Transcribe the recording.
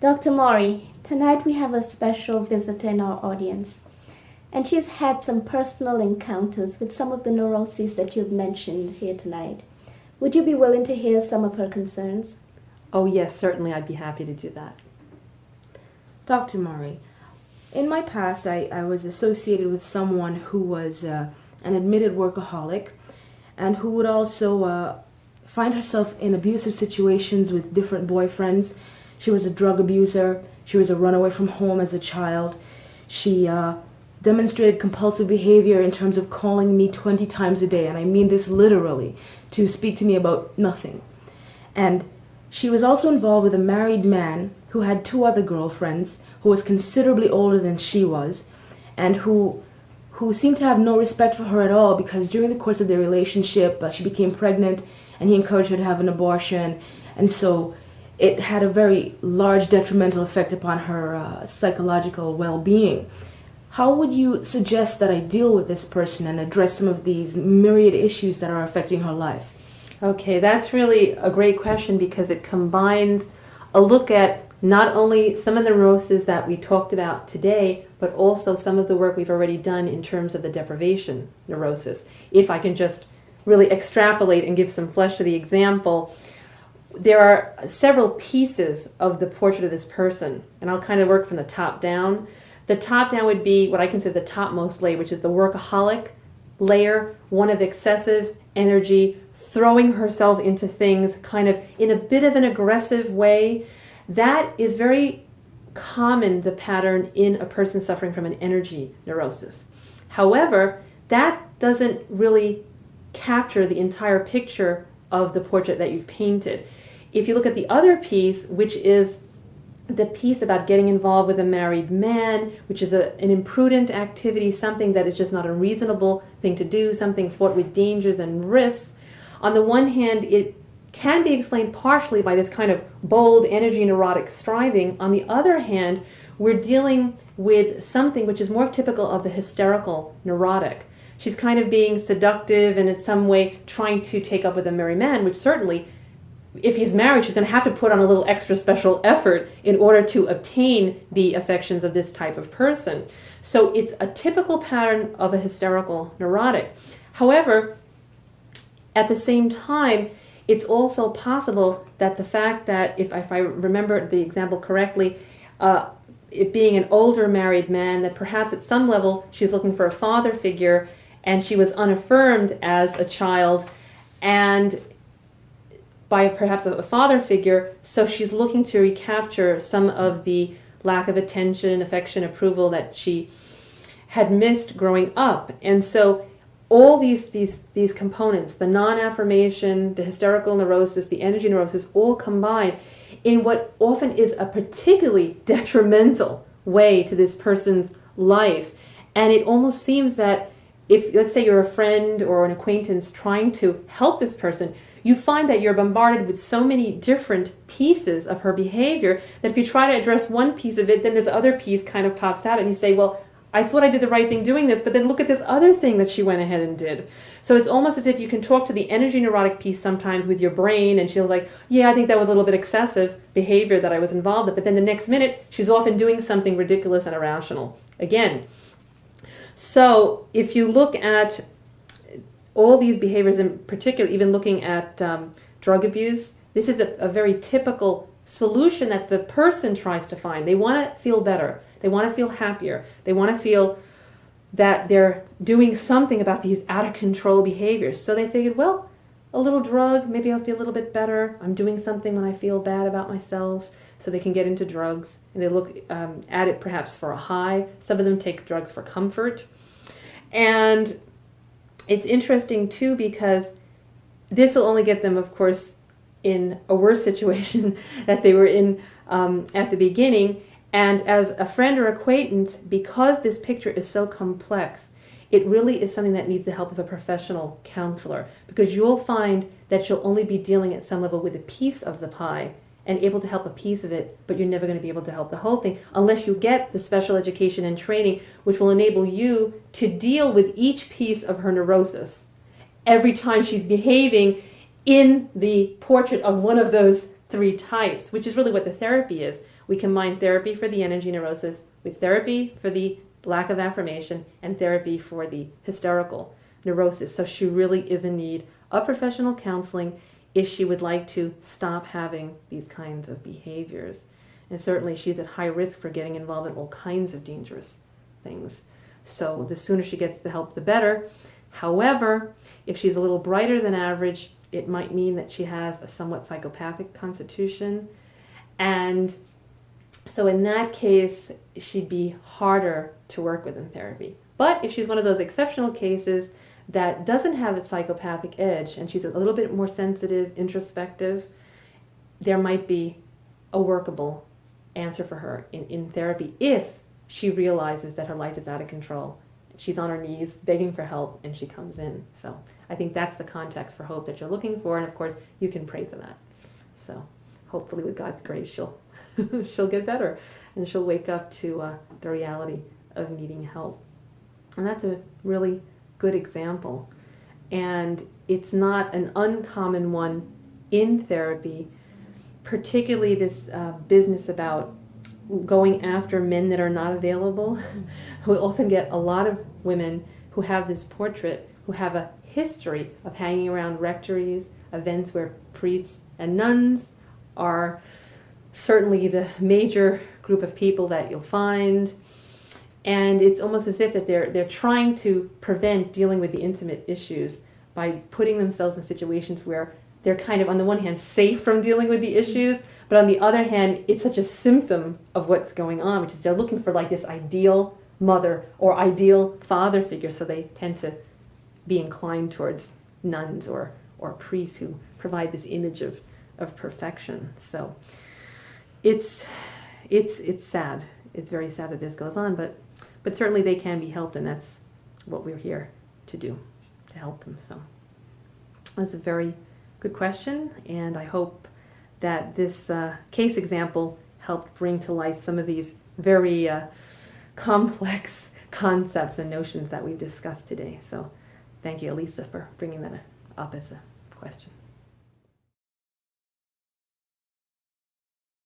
Dr. Maury, tonight we have a special visitor in our audience, and she's had some personal encounters with some of the neuroses that you've mentioned here tonight. Would you be willing to hear some of her concerns? Oh yes, certainly I'd be happy to do that. Dr. Maury, in my past I was associated with someone who was an admitted workaholic and who would also find herself in abusive situations with different boyfriends. She was a drug abuser. She was a runaway from home as a child. She demonstrated compulsive behavior in terms of calling me 20 times a day, and I mean this literally, to speak to me about nothing. And she was also involved with a married man who had two other girlfriends, who was considerably older than she was, and who seemed to have no respect for her at all, because during the course of their relationship, she became pregnant, and he encouraged her to have an abortion, and so it had a very large detrimental effect upon her psychological well-being. How would you suggest that I deal with this person and address some of these myriad issues that are affecting her life? Okay, that's really a great question because it combines a look at not only some of the neuroses that we talked about today, but also some of the work we've already done in terms of the deprivation neurosis. If I can just really extrapolate and give some flesh to the example, there are several pieces of the portrait of this person, and I'll kind of work from the top down. The top down would be what I consider the topmost layer, which is the workaholic layer, one of excessive energy, throwing herself into things kind of in a bit of an aggressive way. That is very common, the pattern in a person suffering from an energy neurosis. However, that doesn't really capture the entire picture of the portrait that you've painted. If you look at the other piece, which is the piece about getting involved with a married man, which is an imprudent activity, something that is just not a reasonable thing to do, something fraught with dangers and risks. On the one hand, it can be explained partially by this kind of bold, energy neurotic striving. On the other hand, we're dealing with something which is more typical of the hysterical neurotic. She's kind of being seductive and in some way trying to take up with a married man, which certainly, if he's married, she's going to have to put on a little extra special effort in order to obtain the affections of this type of person. So it's a typical pattern of a hysterical neurotic. However, at the same time, it's also possible that the fact that, if I remember the example correctly, it being an older married man, that perhaps at some level she's looking for a father figure and she was unaffirmed as a child, and by perhaps a father figure, so she's looking to recapture some of the lack of attention, affection, approval that she had missed growing up. And so all these components, the non-affirmation, the hysterical neurosis, the energy neurosis, all combine in what often is a particularly detrimental way to this person's life. And it almost seems that if, let's say you're a friend or an acquaintance trying to help this person, you find that you're bombarded with so many different pieces of her behavior that if you try to address one piece of it, then this other piece kind of pops out and you say, well, I thought I did the right thing doing this, but then look at this other thing that she went ahead and did. So it's almost as if you can talk to the energy neurotic piece sometimes with your brain, and she'll like, yeah, I think that was a little bit excessive behavior that I was involved in, but then the next minute she's off and doing something ridiculous and irrational again. So if you look at all these behaviors, in particular, even looking at drug abuse, this is a very typical solution that the person tries to find. They want to feel better. They want to feel happier. They want to feel that they're doing something about these out of control behaviors. So they figured, well, a little drug, maybe I'll feel a little bit better. I'm doing something when I feel bad about myself. So they can get into drugs, and they look at it perhaps for a high. Some of them take drugs for comfort. And it's interesting too, because this will only get them, of course, in a worse situation that they were in at the beginning. And as a friend or acquaintance, because this picture is so complex, it really is something that needs the help of a professional counselor, because you'll find that you'll only be dealing at some level with a piece of the pie and able to help a piece of it, but you're never going to be able to help the whole thing unless you get the special education and training, which will enable you to deal with each piece of her neurosis every time she's behaving in the portrait of one of those three types, which is really what the therapy is. we combine therapy for the energy neurosis with therapy for the lack of affirmation and therapy for the hysterical neurosis. So she really is in need of professional counseling if she would like to stop having these kinds of behaviors. And certainly she's at high risk for getting involved in all kinds of dangerous things. So the sooner she gets the help, the better. However, if she's a little brighter than average, it might mean that she has a somewhat psychopathic constitution. And so in that case, she'd be harder to work with in therapy. But if she's one of those exceptional cases that doesn't have a psychopathic edge and she's a little bit more sensitive, introspective, there might be a workable answer for her in therapy if she realizes that her life is out of control. She's on her knees begging for help and she comes in. So I think that's the context for hope that you're looking for, and of course you can pray for that. So hopefully with God's grace she'll she'll get better and she'll wake up to the reality of needing help. And that's a really good example. And it's not an uncommon one in therapy, particularly this business about going after men that are not available. We often get a lot of women who have this portrait, who have a history of hanging around rectories, events where priests and nuns are certainly the major group of people that you'll find. And it's almost as if that they're trying to prevent dealing with the intimate issues by putting themselves in situations where they're kind of, on the one hand, safe from dealing with the issues, but on the other hand, it's such a symptom of what's going on, which is they're looking for like this ideal mother or ideal father figure, so they tend to be inclined towards nuns or priests who provide this image of perfection. So it's sad. It's very sad that this goes on, but certainly they can be helped, and that's what we're here to do, to help them. So that's a very good question, and I hope that this case example helped bring to life some of these very complex concepts and notions that we've discussed today. So thank you, Elisa, for bringing that up as a question.